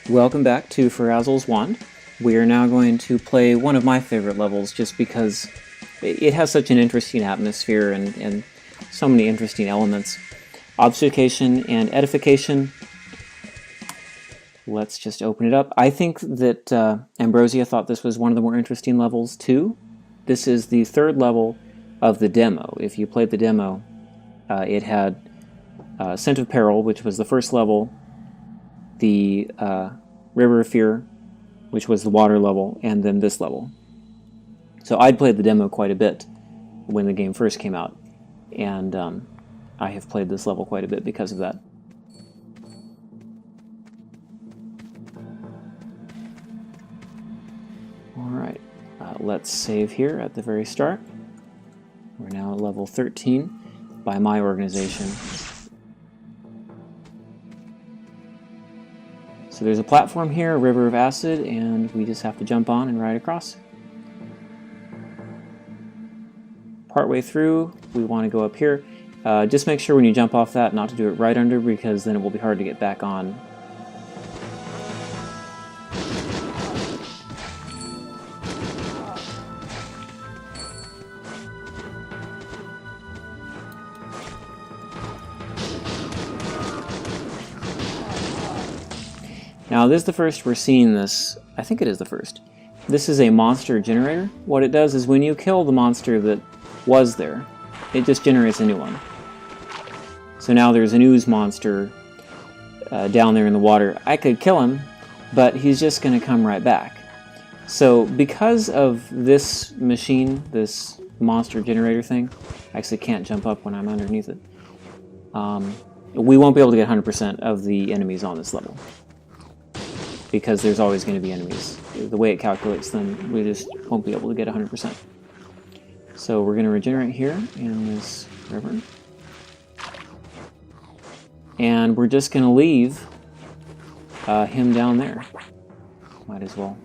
Welcome back to Ferazel's Wand. We are now going to play one of my favorite levels just because it has such an interesting atmosphere and so many interesting elements. Obfuscation and Edification. Let's just open it up. I think that Ambrosia thought this was one of the more interesting levels too. This is the third level of the demo. If you played the demo, it had Scent of Peril, which was the first level, the River of Fear, which was the water level, and then this level. So I'd played the demo quite a bit when the game first came out, and I have played this level quite a bit because of that. Alright, let's save here at the very start. We're now at level 13 by my organization. So there's a platform here, a river of acid, and we just have to jump on and ride across. Partway through, we want to go up here. Just make sure when you jump off that not to do it right under, because then it will be hard to get back on. Now this is the first we're seeing this. I think it is the first. This is a monster generator. What it does is when you kill the monster that was there, it just generates a new one. So now there's an ooze monster down there in the water. I could kill him, but he's just going to come right back. So because of this machine, this monster generator thing, I actually can't jump up when I'm underneath it. We won't be able to get 100% of the enemies on this level, because there's always going to be enemies. The way it calculates them, we just won't be able to get 100%. So we're going to regenerate here in this river. And we're just going to leave him down there. Might as well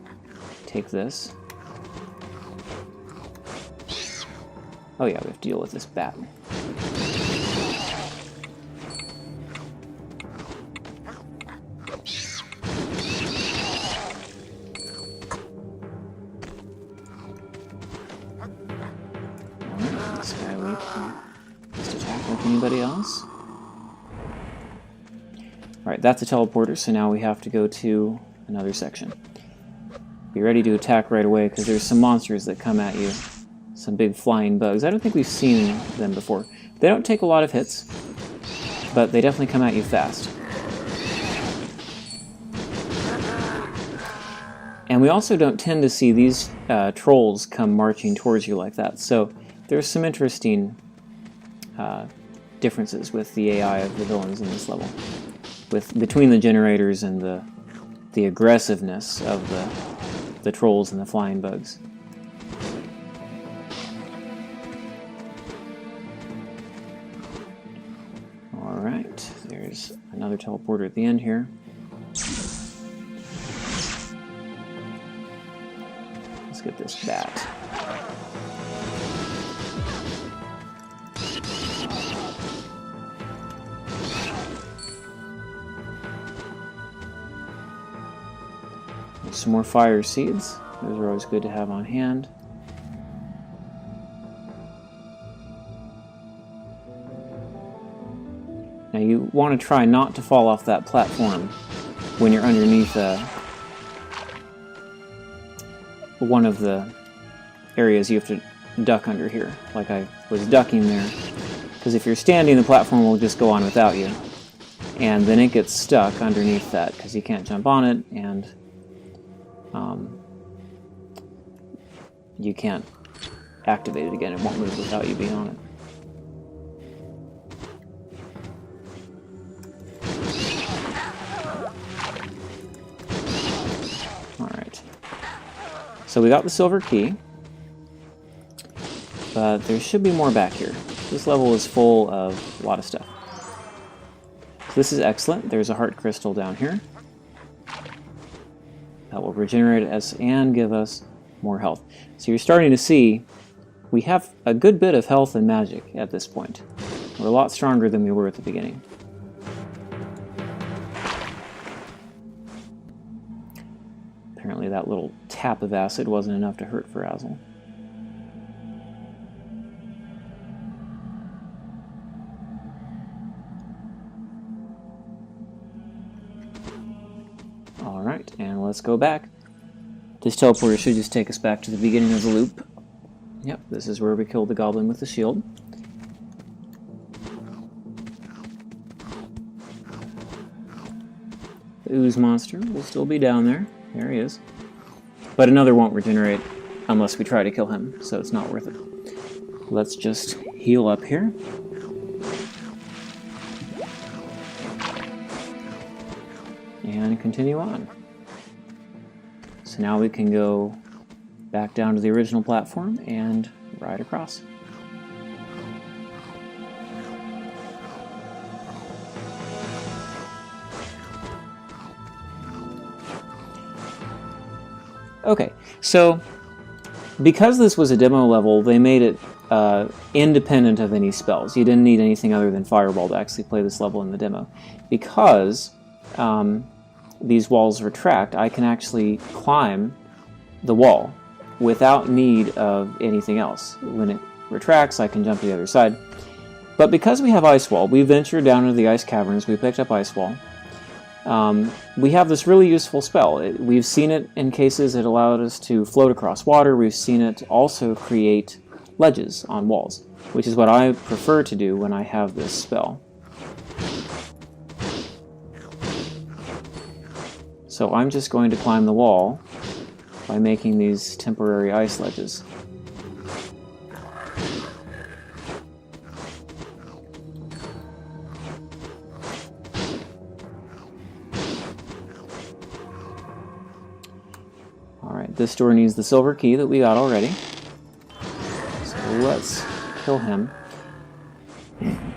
take this. Oh yeah, we have to deal with this bat. This guy we can just attack like anybody else. Alright, that's a teleporter, so now we have to go to another section. Be ready to attack right away, because there's some monsters that come at you. Some big flying bugs. I don't think we've seen them before. They don't take a lot of hits, but they definitely come at you fast. And we also don't tend to see these trolls come marching towards you like that, so there's some interesting differences with the AI of the villains in this level, between the generators and the aggressiveness of the trolls and the flying bugs. All right, there's another teleporter at the end here. Let's get this bat. Some more fire seeds. Those are always good to have on hand. Now you want to try not to fall off that platform when you're underneath one of the areas you have to duck under here, like I was ducking there. Because if you're standing, the platform will just go on without you. And then it gets stuck underneath that because you can't jump on it, and you can't activate it again. It won't move without you being on it. Alright. So we got the silver key, but there should be more back here. This level is full of a lot of stuff. So this is excellent. There's a heart crystal down here that will regenerate us and give us more health. So you're starting to see we have a good bit of health and magic at this point. We're a lot stronger than we were at the beginning. Apparently that little tap of acid wasn't enough to hurt Ferazel. Alright, and let's go back. This teleporter should just take us back to the beginning of the loop. Yep, this is where we killed the goblin with the shield. The ooze monster will still be down there. There he is. But another won't regenerate unless we try to kill him, so it's not worth it. Let's just heal up here. And continue on. So now we can go back down to the original platform and ride across. Okay, so because this was a demo level, they made it independent of any spells. You didn't need anything other than Fireball to actually play this level in the demo. Because these walls retract, I can actually climb the wall without need of anything else. When it retracts, I can jump to the other side. But because we have Ice Wall, we ventured down into the ice caverns, we picked up Ice Wall. We have this really useful spell. We've seen it in cases it allowed us to float across water. We've seen it also create ledges on walls, which is what I prefer to do when I have this spell. So I'm just going to climb the wall by making these temporary ice ledges. Alright, this door needs the silver key that we got already. So let's kill him.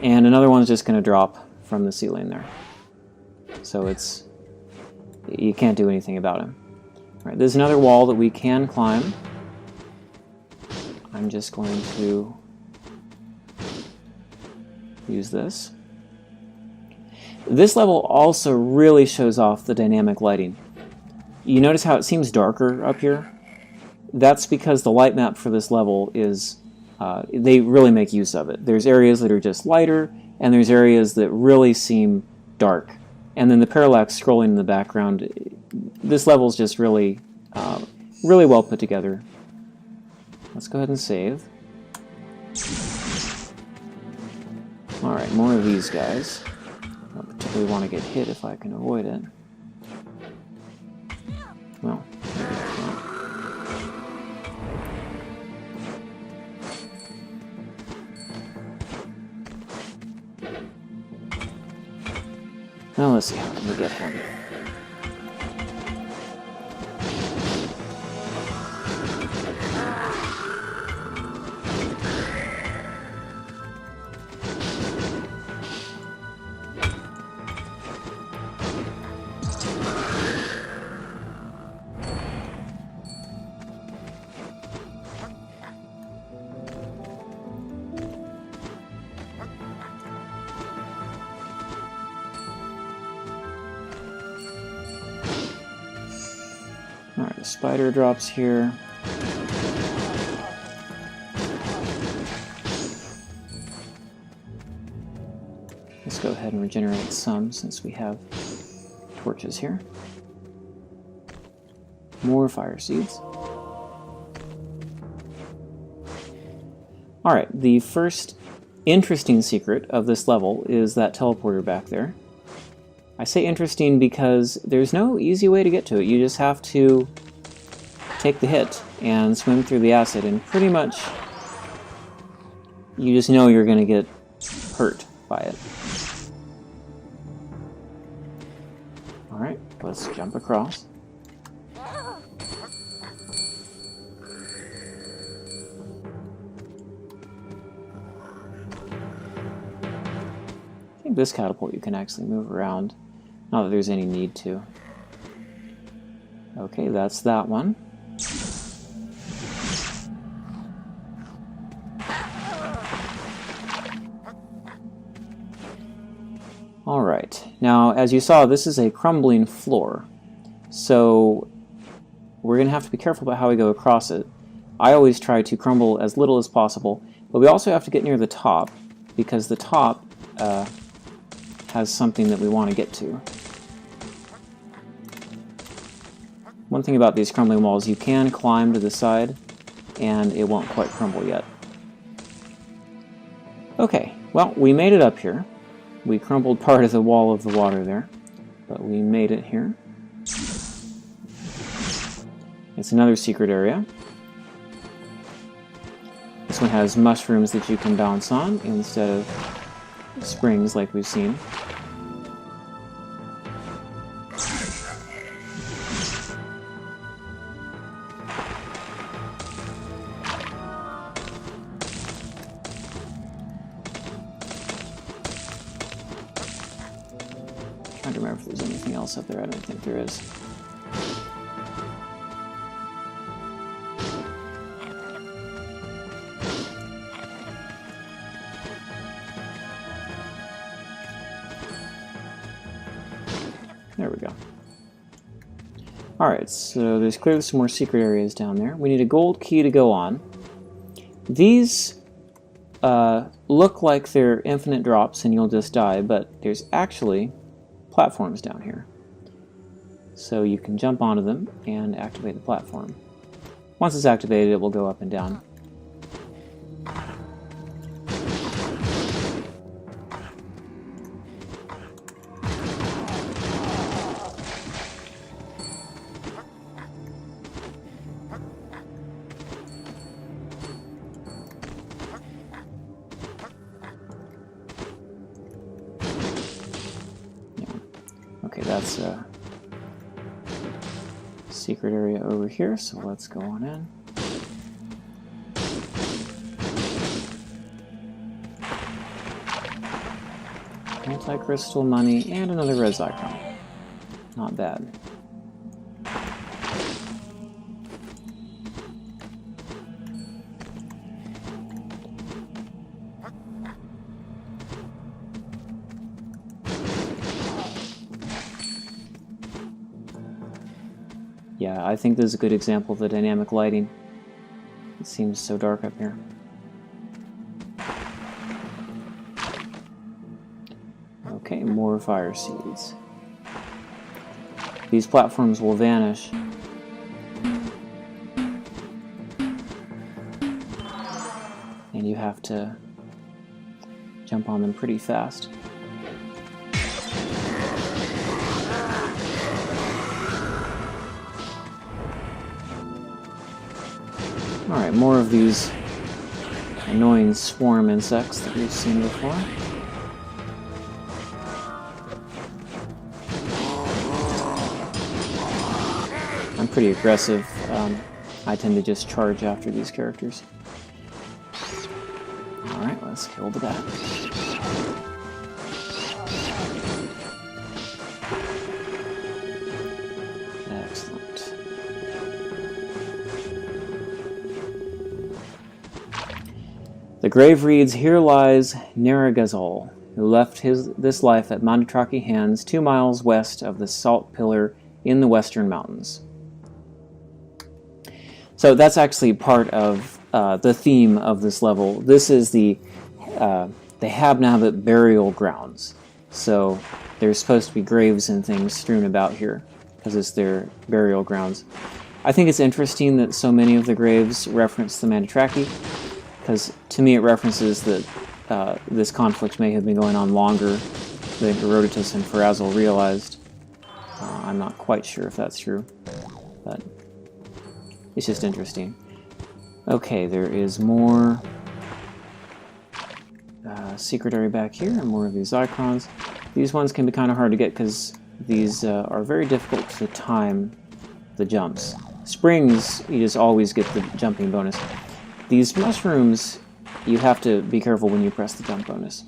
And another one's just going to drop from the ceiling there. So you can't do anything about him. Alright, there's another wall that we can climb. I'm just going to use this. This level also really shows off the dynamic lighting. You notice how it seems darker up here? That's because the light map for this level is, they really make use of it. There's areas that are just lighter, and there's areas that really seem dark. And then the parallax scrolling in the background, this level's just really, really well put together. Let's go ahead and save. Alright, more of these guys. I don't particularly want to get hit if I can avoid it. Well, now let's see how can we get him. Alright, the spider drops here. Let's go ahead and regenerate some since we have torches here. More fire seeds. Alright, the first interesting secret of this level is that teleporter back there. I say interesting because there's no easy way to get to it. You just have to take the hit and swim through the acid, and pretty much you just know you're going to get hurt by it. Alright, let's jump across. I think this catapult you can actually move around. Not that there's any need to. Okay, that's that one. Alright, now as you saw, this is a crumbling floor. So we're going to have to be careful about how we go across it. I always try to crumble as little as possible, but we also have to get near the top, because the top has something that we want to get to. One thing about these crumbling walls, you can climb to the side, and it won't quite crumble yet. Okay, well, we made it up here. We crumbled part of the wall of the water there, but we made it here. It's another secret area. This one has mushrooms that you can bounce on instead of springs like we've seen. Trying to remember if there's anything else up there. I don't think there is. There we go. Alright, so there's clearly some more secret areas down there. We need a gold key to go on. These look like they're infinite drops and you'll just die, but there's actually platforms down here. So you can jump onto them and activate the platform. Once it's activated, it will go up and down. Okay, that's a secret area over here, so let's go on in. Anti-crystal money and another res icon. Not bad. Yeah, I think this is a good example of the dynamic lighting. It seems so dark up here. Okay, more fire seeds. These platforms will vanish. And you have to jump on them pretty fast. Alright, more of these annoying swarm insects that we've seen before. I'm pretty aggressive. I tend to just charge after these characters. Alright, let's kill the bat. Excellent. The grave reads, "Here lies Neragazol, who left this life at Mandraki Hands 2 miles west of the Salt Pillar in the Western Mountains." So that's actually part of the theme of this level. This is the Habnabit burial grounds. So there's supposed to be graves and things strewn about here because it's their burial grounds. I think it's interesting that so many of the graves reference the Mandraki, because to me it references that this conflict may have been going on longer than Herodotus and Ferazel realized. I'm not quite sure if that's true, but it's just interesting. Okay, there is more secret area back here, and more of these icons. These ones can be kind of hard to get because these are very difficult to time the jumps. Springs, you just always get the jumping bonus. These mushrooms, you have to be careful when you press the jump bonus.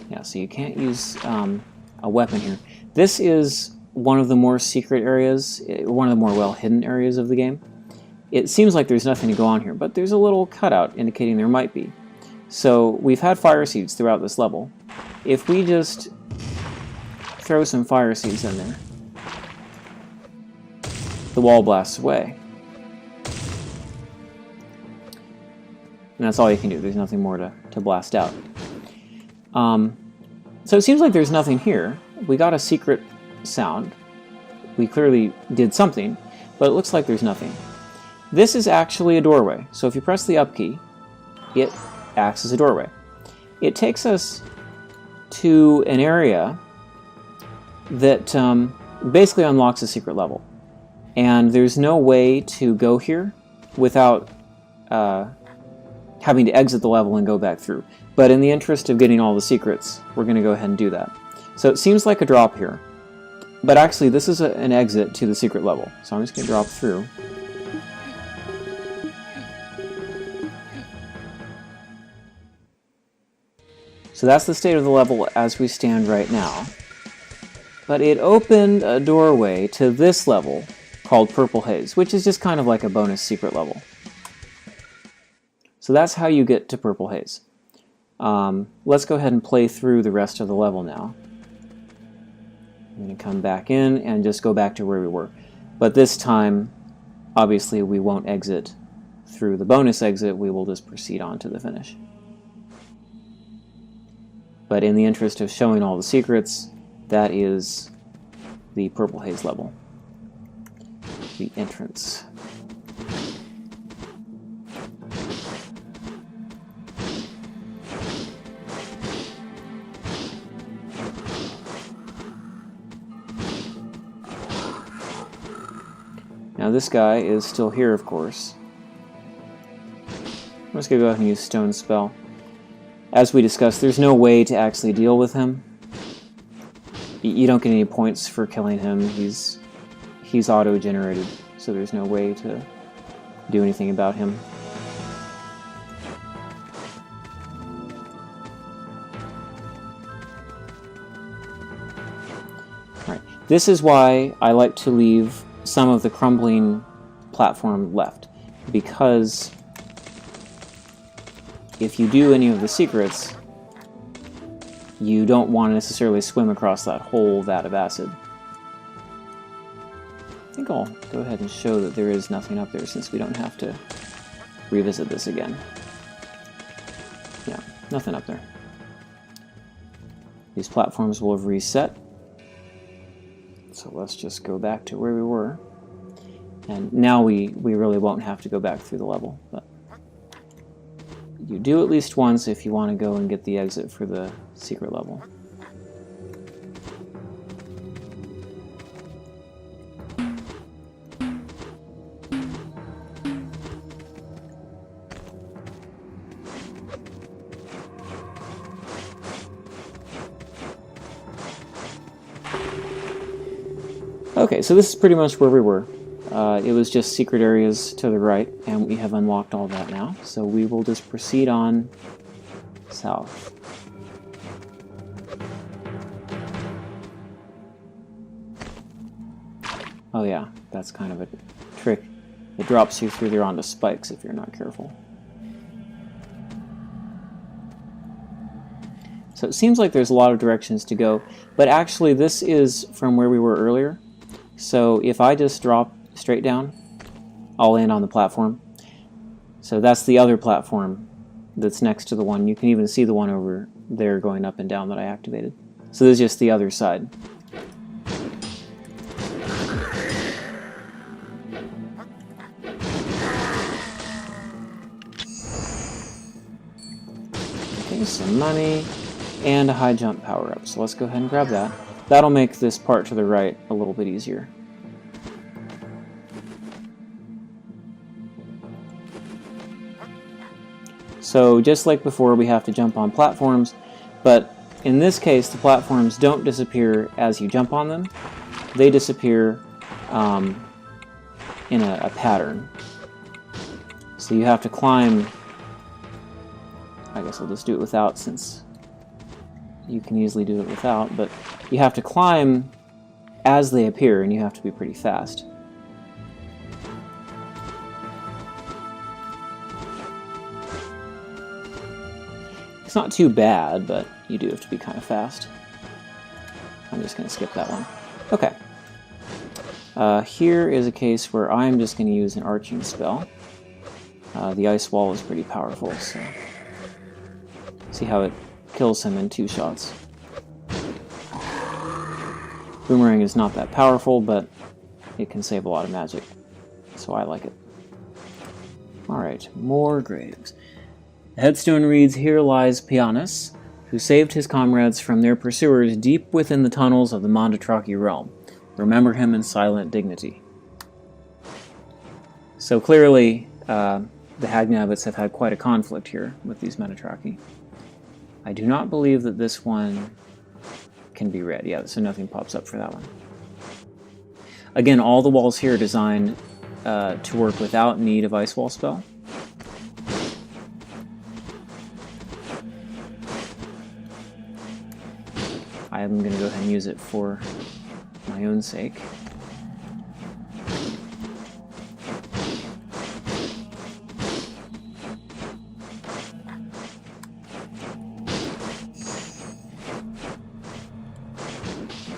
Yeah, so you can't use a weapon here. This is one of the more secret areas, one of the more well-hidden areas of the game. It seems like there's nothing to go on here, but there's a little cutout indicating there might be. So we've had fire seeds throughout this level. If we just throw some fire seeds in there, the wall blasts away. And that's all you can do. There's nothing more to blast out. So it seems like there's nothing here. We got a secret sound. We clearly did something, but it looks like there's nothing. This is actually a doorway. So if you press the up key, it acts as a doorway. It takes us to an area that basically unlocks a secret level. And there's no way to go here without having to exit the level and go back through. But in the interest of getting all the secrets, we're going to go ahead and do that. So it seems like a drop here. But actually, this is an exit to the secret level. So I'm just going to drop through. So that's the state of the level as we stand right now. But it opened a doorway to this level called Purple Haze, which is just kind of like a bonus secret level. So that's how you get to Purple Haze. Let's go ahead and play through the rest of the level now. I'm going to come back in and just go back to where we were. But this time, obviously, we won't exit through the bonus exit. We will just proceed on to the finish. But in the interest of showing all the secrets, that is the Purple Haze level. The entrance. Now this guy is still here, of course. I'm just going to go ahead and use Stone Spell. As we discussed, there's no way to actually deal with him. You don't get any points for killing him. He's auto-generated, so there's no way to do anything about him. All right. This is why I like to leave some of the crumbling platform left, because if you do any of the secrets, you don't want to necessarily swim across that whole vat of acid. I think I'll go ahead and show that there is nothing up there since we don't have to revisit this again. Yeah, nothing up there. These platforms will have reset. So let's just go back to where we were. And now we really won't have to go back through the level. But you do at least once if you want to go and get the exit for the secret level. Okay, so this is pretty much where we were. It was just secret areas to the right, and we have unlocked all that now. So we will just proceed on south. Oh yeah, that's kind of a trick. It drops you through there onto spikes if you're not careful. So it seems like there's a lot of directions to go, but actually this is from where we were earlier. So if I just drop straight down, I'll land on the platform. So that's the other platform that's next to the one. You can even see the one over there going up and down that I activated. So this is just the other side. Okay, some money and a high jump power up. So let's go ahead and grab that. That'll make this part to the right a little bit easier. So just like before, we have to jump on platforms, but in this case, the platforms don't disappear as you jump on them. They disappear in a pattern. So you have to climb. I guess I'll just do it without, since you can easily do it without, but you have to climb as they appear, and you have to be pretty fast. It's not too bad, but you do have to be kind of fast. I'm just going to skip that one. Okay. Here is a case where I'm just going to use an arching spell. The ice wall is pretty powerful, so see how it kills him in 2 shots. Boomerang is not that powerful, but it can save a lot of magic, so I like it. Alright, more graves. The headstone reads, "Here lies Pianus, who saved his comrades from their pursuers deep within the tunnels of the Mandatraki realm. Remember him in silent dignity." So clearly, the Habnabits have had quite a conflict here with these Mandatraki. I do not believe that this one can be read. Yeah, so nothing pops up for that one. Again, all the walls here are designed to work without need of Ice Wall spell. I am going to go ahead and use it for my own sake.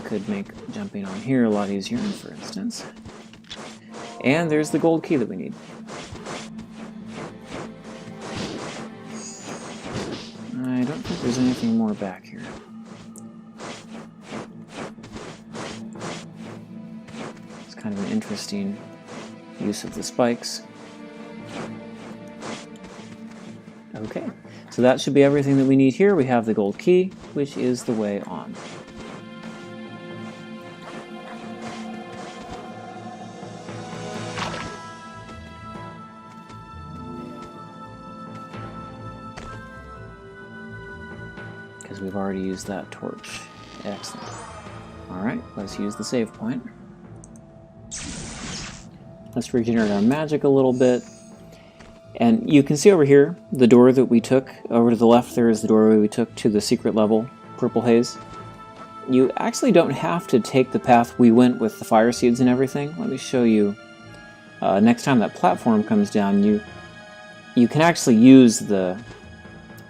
Could make jumping on here a lot easier, for instance. And there's the gold key that we need. I don't think there's anything more back here. It's kind of an interesting use of the spikes. Okay, so that should be everything that we need here. We have the gold key, which is the way on. Because we've already used that torch. Excellent. Alright, let's use the save point. Let's regenerate our magic a little bit. And you can see over here, the door that we took. Over to the left there is the doorway we took to the secret level, Purple Haze. You actually don't have to take the path we went with the fire seeds and everything. Let me show you. Next time that platform comes down, you can actually use the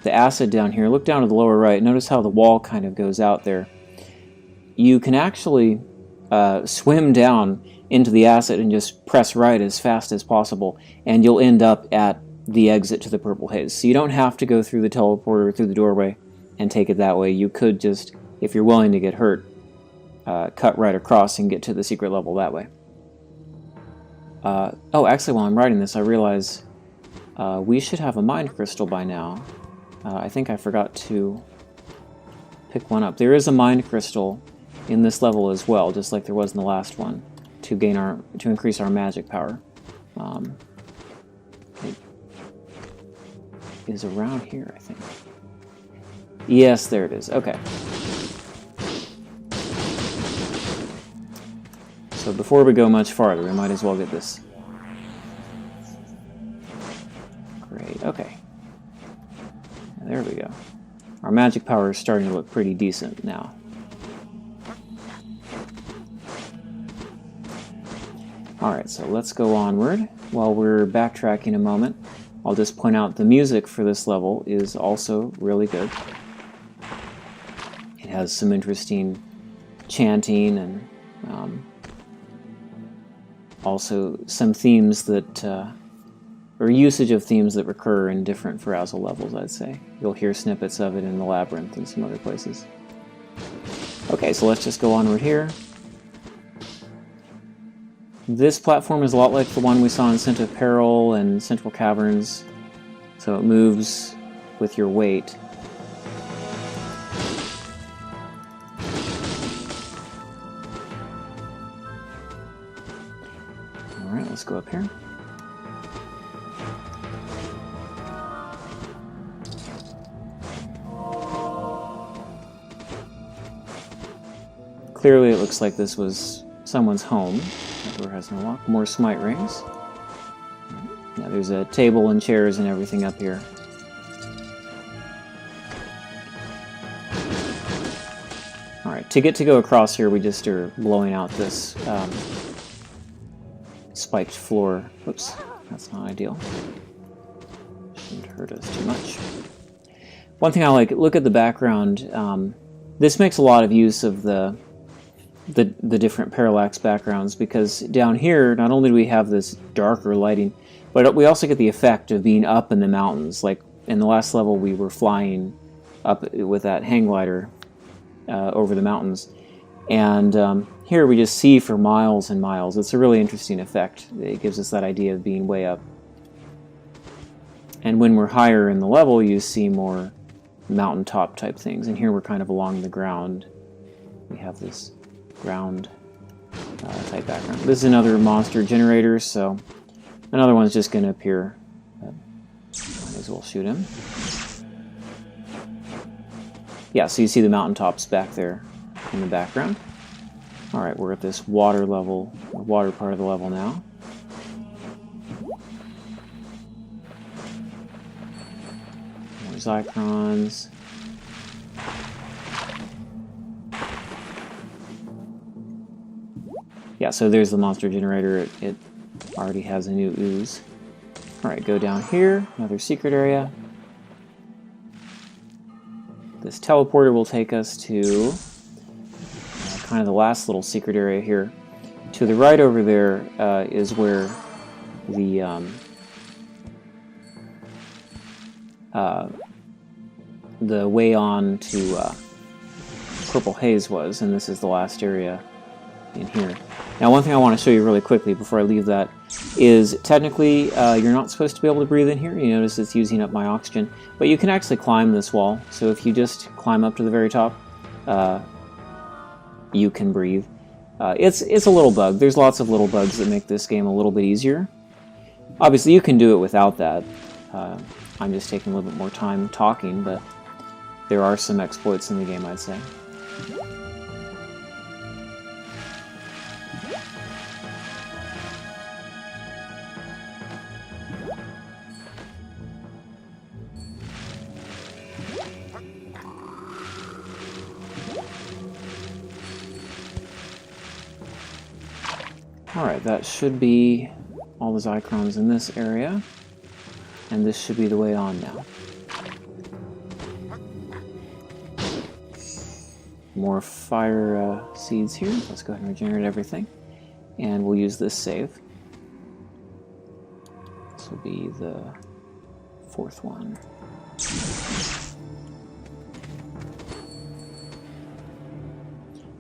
acid down here. Look down to the lower right. Notice how the wall kind of goes out there. You can actually swim down into the acid and just press right as fast as possible, and you'll end up at the exit to the Purple Haze. So you don't have to go through the teleporter through the doorway and take it that way. You could just, if you're willing to get hurt, cut right across and get to the secret level that way. Oh, actually, while I'm writing this, I realize we should have a mind crystal by now. I think I forgot to pick one up. There is a mind crystal in this level as well, just like there was in the last one, to increase our magic power. It is around here, I think. Yes, there it is. Okay. So before we go much farther, we might as well get this. Great. Okay. There we go. Our magic power is starting to look pretty decent now. Alright, so let's go onward. While we're backtracking a moment, I'll just point out the music for this level is also really good. It has some interesting chanting and also some themes that or usage of themes that recur in different Ferazel levels, I'd say. You'll hear snippets of it in the Labyrinth and some other places. Okay, so let's just go onward here. This platform is a lot like the one we saw in Scent of Peril and Central Caverns, so it moves with your weight. Alright, let's go up here. Clearly it looks like this was someone's home. That door has no lock. More smite rings. Yeah, there's a table and chairs and everything up here. Alright, to get to go across here, we just are blowing out this spiked floor. Whoops, that's not ideal. Shouldn't hurt us too much. One thing I like, look at the background. This makes a lot of use of the the different parallax backgrounds, because down here not only do we have this darker lighting, but we also get the effect of being up in the mountains. Like in the last level, we were flying up with that hang glider over the mountains, and here we just see for miles and miles. It's a really interesting effect. It gives us that idea of being way up. And when we're higher in the level, you see more mountaintop type things, and here we're kind of along the ground. We have this ground type background. This is another monster generator, so another one's just going to appear. Might as well shoot him. Yeah, so you see the mountaintops back there in the background. Alright, we're at this water level, water part of the level now. More Zycrons. Yeah, so there's the monster generator. It already has a new ooze. Alright, go down here, another secret area. This teleporter will take us to kind of the last little secret area here. To the right over there is where the way on to Purple Haze was, and this is the last area in here. Now, one thing I want to show you really quickly before I leave that is technically you're not supposed to be able to breathe in here. You notice it's using up my oxygen, but you can actually climb this wall. So if you just climb up to the very top, you can breathe. It's a little bug. There's lots of little bugs that make this game a little bit easier. Obviously, you can do it without that. I'm just taking a little bit more time talking, but there are some exploits in the game, I'd say. Alright, that should be all the Zycrons in this area, and this should be the way on now. More fire seeds here. Let's go ahead and regenerate everything, and we'll use this save. This will be the fourth one.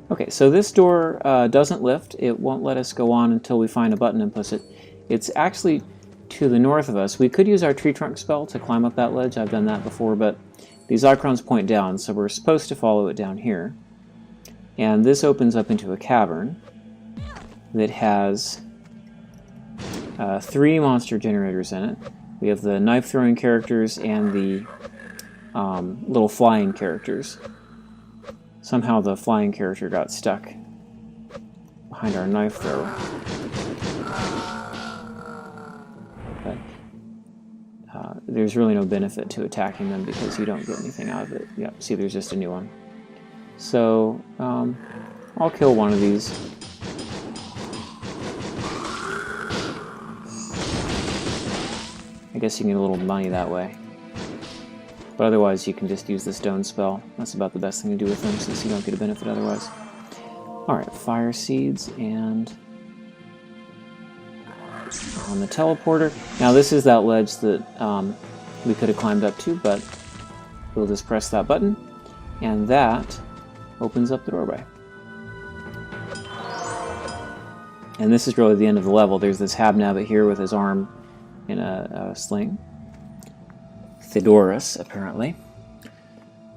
Okay, so this door doesn't lift. It won't let us go on until we find a button and push it. It's actually to the north of us. We could use our tree trunk spell to climb up that ledge. I've done that before, but these Zycrons point down, so we're supposed to follow it down here. And this opens up into a cavern that has 3 monster generators in it. We have the knife-throwing characters and the little flying characters. Somehow the flying character got stuck behind our knife thrower. But there's really no benefit to attacking them because you don't get anything out of it. Yep, see, there's just a new one. So I'll kill one of these. I guess you can get a little money that way. But otherwise, you can just use the stone spell. That's about the best thing to do with them, since you don't get a benefit otherwise. Alright, fire seeds, and on the teleporter. Now, this is that ledge that we could have climbed up to, but we'll just press that button, and that opens up the doorway. And this is really the end of the level. There's this Habnabit here with his arm in a sling. Theodorus, apparently.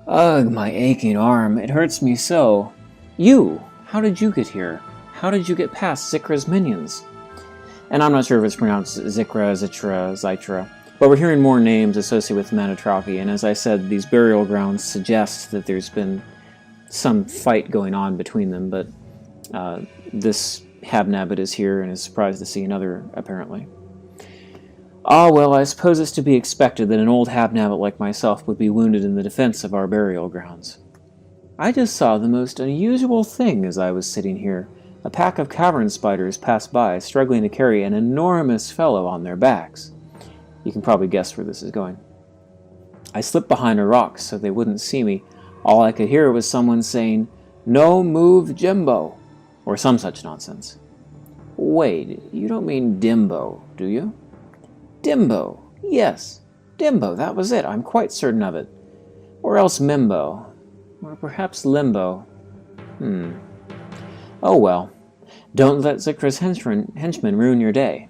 Ugh, my aching arm. It hurts me so. You! How did you get here? How did you get past Zikra's minions? And I'm not sure if it's pronounced Zikra, Zitra, Zytra, but we're hearing more names associated with Manatropy, and as I said, these burial grounds suggest that there's been some fight going on between them, but this Habnabit is here and is surprised to see another, apparently. Ah, well, I suppose it's to be expected that an old Habnabit like myself would be wounded in the defense of our burial grounds. I just saw the most unusual thing as I was sitting here. A pack of cavern spiders passed by, struggling to carry an enormous fellow on their backs. You can probably guess where this is going. I slipped behind a rock so they wouldn't see me. All I could hear was someone saying, "No move, Dimbo." or some such nonsense. Wait, you don't mean Dimbo, do you? Dimbo, yes, Dimbo, that was it, I'm quite certain of it. Or else Mimbo, or perhaps Limbo. Oh well, don't let Zikra's henchmen ruin your day.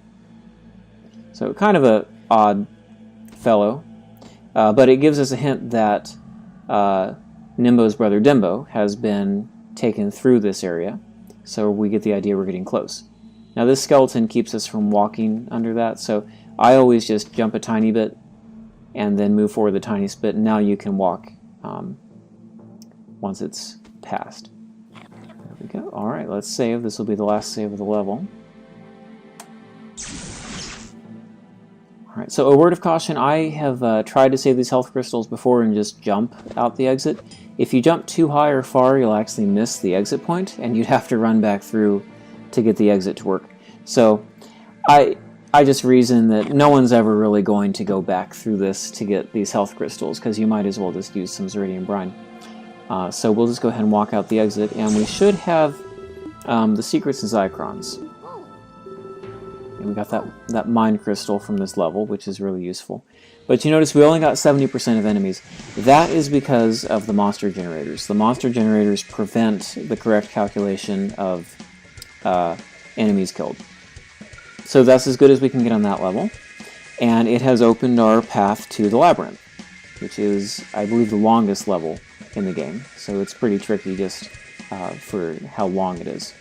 So kind of a odd fellow, but it gives us a hint that Nimbo's brother Dimbo has been taken through this area, so we get the idea we're getting close. Now this skeleton keeps us from walking under that, so I always just jump a tiny bit and then move forward the tiniest bit, and now you can walk once it's passed. There we go. Alright, let's save. This will be the last save of the level. Alright, so a word of caution, I have tried to save these health crystals before and just jump out the exit. If you jump too high or far, you'll actually miss the exit point, and you'd have to run back through to get the exit to work. So I just reason that no one's ever really going to go back through this to get these health crystals, because you might as well just use some Zeridian Brine. So we'll just go ahead and walk out the exit, and we should have the secrets and Zycrons. And we got that mind crystal from this level, which is really useful. But you notice we only got 70% of enemies. That is because of the monster generators. The monster generators prevent the correct calculation of enemies killed. So that's as good as we can get on that level. And it has opened our path to the labyrinth, which is, I believe, the longest level in the game. So it's pretty tricky just for how long it is.